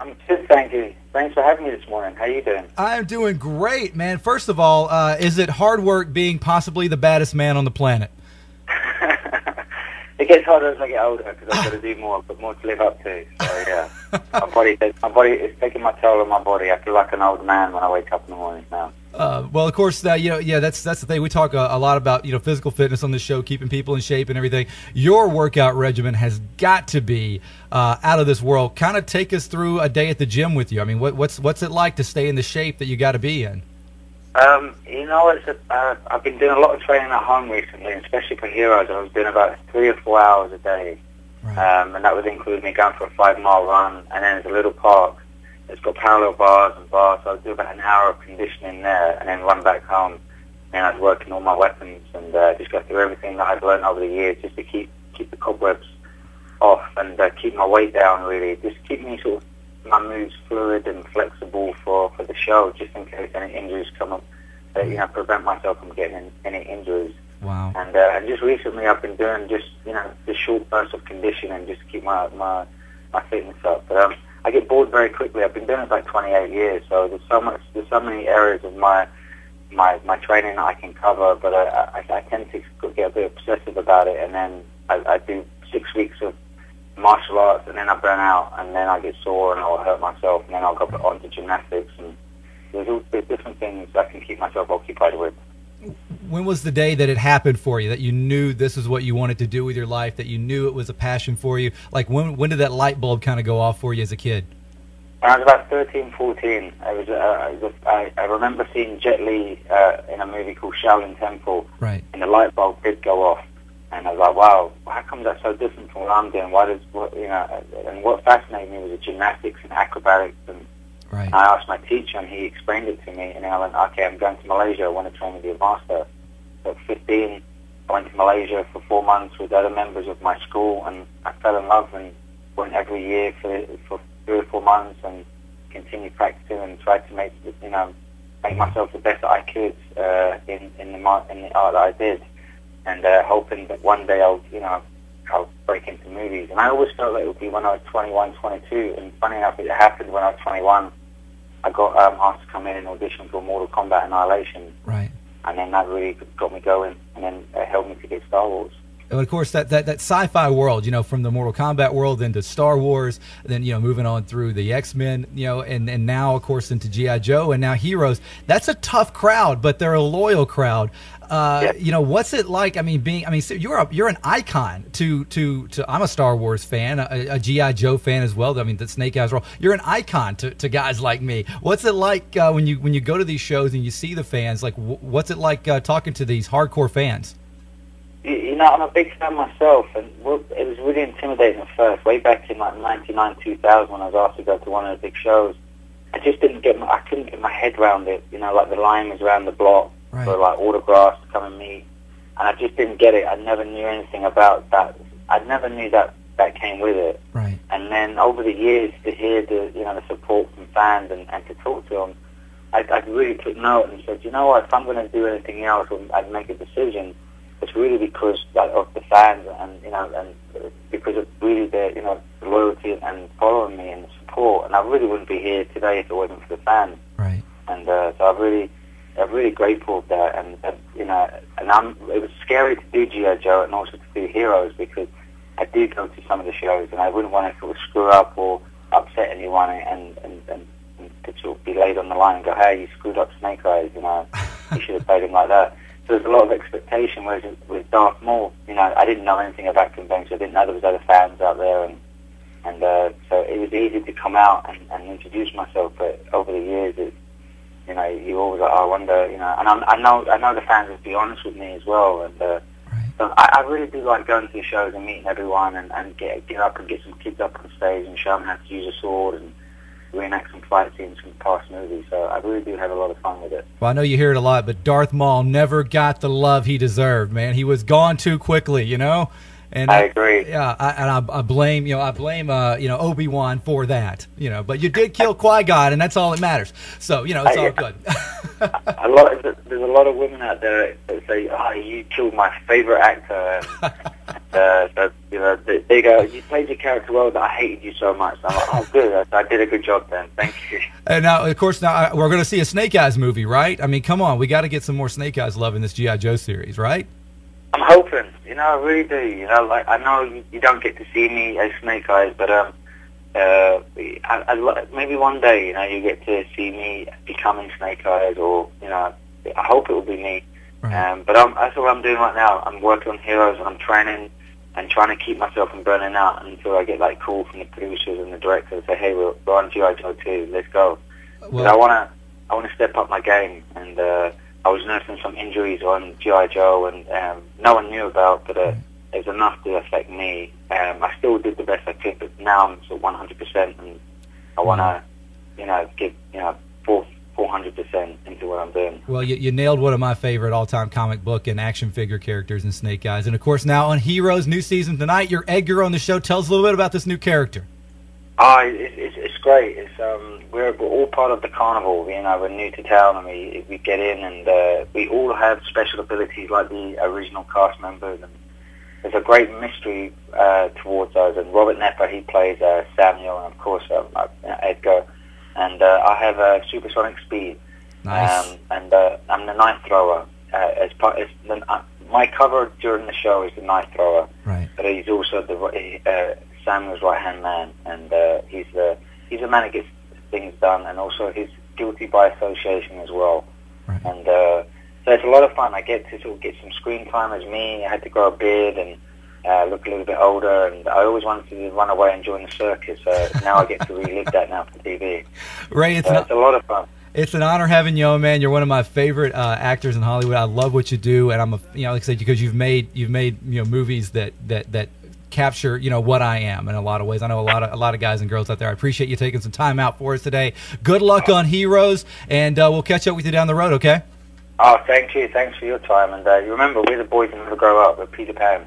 I'm good, thank you. Thanks for having me this morning. How you doing? I'm doing great, man. First of all, is it hard work being possibly the baddest man on the planet? It gets harder as I get older because I've got to do more. I've got more to live up to. So yeah, my body is taking my toll on my body. I feel like an old man when I wake up in the morning now. Well, of course, that's the thing. We talk a lot about physical fitness on this show, keeping people in shape and everything. Your workout regimen has got to be out of this world. Kind of take us through a day at the gym with you. I mean, what's it like to stay in the shape that you got to be in? I've been doing a lot of training at home recently, especially for Heroes. I was doing about 3 or 4 hours a day, Right. and that would include me going for a 5-mile run, and then there's a little park. It's got parallel bars and bars, so I'd do about an hour of conditioning there, and then run back home. And I'd work on all my weapons and just go through everything that I've learned over the years, just to keep the cobwebs off and keep my weight down. Really, just keep me sort of my moves fluid and flexible for the show, just in case any injuries come up. Prevent myself from getting any injuries. Wow. And just recently, I've been doing just short bursts of conditioning just to keep my fitness up. But I get bored very quickly. I've been doing it for like 28 years, so there's so many areas of my training that I can cover, but I tend to get a bit obsessive about it, and then I do 6 weeks of martial arts, and then I burn out, and then I get sore, and I'll hurt myself, and then I'll go on to gymnastics, and there's different things I can keep myself occupied with. When was the day that it happened for you, that you knew this is what you wanted to do with your life, that you knew it was a passion for you? Like, when did that light bulb kind of go off for you as a kid? When I was about 13, 14, I remember seeing Jet Li in a movie called Shaolin Temple, Right. and the light bulb did go off, and I was like, wow, how come that's so different from what I'm doing? And what fascinated me was the gymnastics and acrobatics, and Right. I asked my teacher, and he explained it to me, and then I went, okay, I'm going to Malaysia, I want to train to be a master. So at 15, I went to Malaysia for 4 months with other members of my school, and I fell in love and went every year for 3 or 4 months and continued practicing and tried to make myself the best that I could in the art that I did, and hoping that one day I'll break into movies. And I always felt that it would be when I was 21, 22, and funny enough, it happened when I was 21. I got asked to come in and audition for Mortal Kombat Annihilation, Right. and then that really got me going, and then it helped me to get Star Wars. And of course, that sci-fi world, from the Mortal Kombat world into Star Wars, then moving on through the X-Men, and now of course into G.I. Joe, and now Heroes. That's a tough crowd, but they're a loyal crowd. Yeah. What's it like? So you're an icon to I'm a Star Wars fan, a G.I. Joe fan as well. I mean, the Snake Eyes role. You're an icon to guys like me. What's it like when you go to these shows and you see the fans? Like, what's it like talking to these hardcore fans? I'm a big fan myself, and it was really intimidating at first. Way back in like 99, 2000, when I was asked to go to one of the big shows, I just couldn't get my head around it. Like the line was around the block Right. for like autographs to come and meet, and I just didn't get it. I never knew anything about that. I never knew that came with it. Right. And then over the years, to hear the support from fans and to talk to them, I really took note and said, what? If I'm going to do anything else, I'd make a decision. It's really because of the fans and because of really the loyalty and following me and the support. And I really wouldn't be here today if it wasn't for the fans. Right. And so I'm really grateful for that. And it was scary to do G.I. Joe and also to do Heroes, because I do go to some of the shows and I wouldn't want to sort of screw up or upset anyone and to sort of be laid on the line and go, hey, you screwed up Snake Eyes, you should have played him like that. So there's a lot of expectation, whereas with Darth Maul, I didn't know anything about conventions. I didn't know there was other fans out there, and so it was easy to come out and introduce myself. But over the years, you always like, I wonder, and I know the fans would be honest with me as well, and Right. so I really do like going to the shows and meeting everyone, and get up and get some kids up on stage and show them how to use a sword and reenact some fight scenes from past movies. So I really do have a lot of fun with it. Well, I know you hear it a lot, but Darth Maul never got the love he deserved, man. He was gone too quickly, And I agree. Yeah, I blame Obi-Wan for that, But you did kill Qui-Gon, and that's all that matters. So it's all good. There's a lot of women out there that say, "Oh, you killed my favorite actor." So, you know, they go, you played your character well, but I hated you so much. I'm like, oh, good. I did a good job then. Thank you. And now, of course, we're going to see a Snake Eyes movie, right? I mean, come on. We got to get some more Snake Eyes love in this G.I. Joe series, right? I'm hoping. You know, I really do. You know, like, I know you don't get to see me as Snake Eyes, but maybe one day, you know, you get to see me becoming Snake Eyes, or, you know, I hope it will be me. Right. But that's what I'm doing right now. I'm working on Heroes, and I'm training and trying to keep myself from burning out until I get like call from the producers and the director and say, hey, we're on G.I. Joe 2, let's go. Well, I want to step up my game, and I was nursing some injuries on G.I. Joe, and no one knew about, but it was enough to affect me. I still did the best I could, but now I'm sort of 100%, and I want to, you know, give, you know, 400% into what I'm doing. Well, you nailed one of my favorite all-time comic book and action figure characters in Snake Eyes. And, of course, now on Heroes, new season tonight, you're Edgar on the show. Tell us a little bit about this new character. It's great. We're all part of the carnival. You know, we're new to town, and we get in, and we all have special abilities like the original cast members. And there's a great mystery towards us. And Robert Nepper, he plays Samuel, and, of course, Edgar. And I have supersonic speed. Nice. And I'm the knife thrower. My cover during the show is the knife thrower. Right. But he's also Samuel's right-hand man, and he's the man that gets things done, and also he's guilty by association as well. Right. And so it's a lot of fun. I get to sort of get some screen time as me. I had to grow a beard and look a little bit older, and I always wanted to run away and join the circus. Now I get to relive that now for TV. Ray, it's a lot of fun. It's an honor having you on, man. You're one of my favorite actors in Hollywood. I love what you do, and like I said, because you've made movies that capture what I am in a lot of ways. I know a lot of guys and girls out there. I appreciate you taking some time out for us today. Good luck on Heroes, and we'll catch up with you down the road. Okay? Oh, thank you. Thanks for your time, and you remember, we're the boys who never grow up. We're Peter Pan.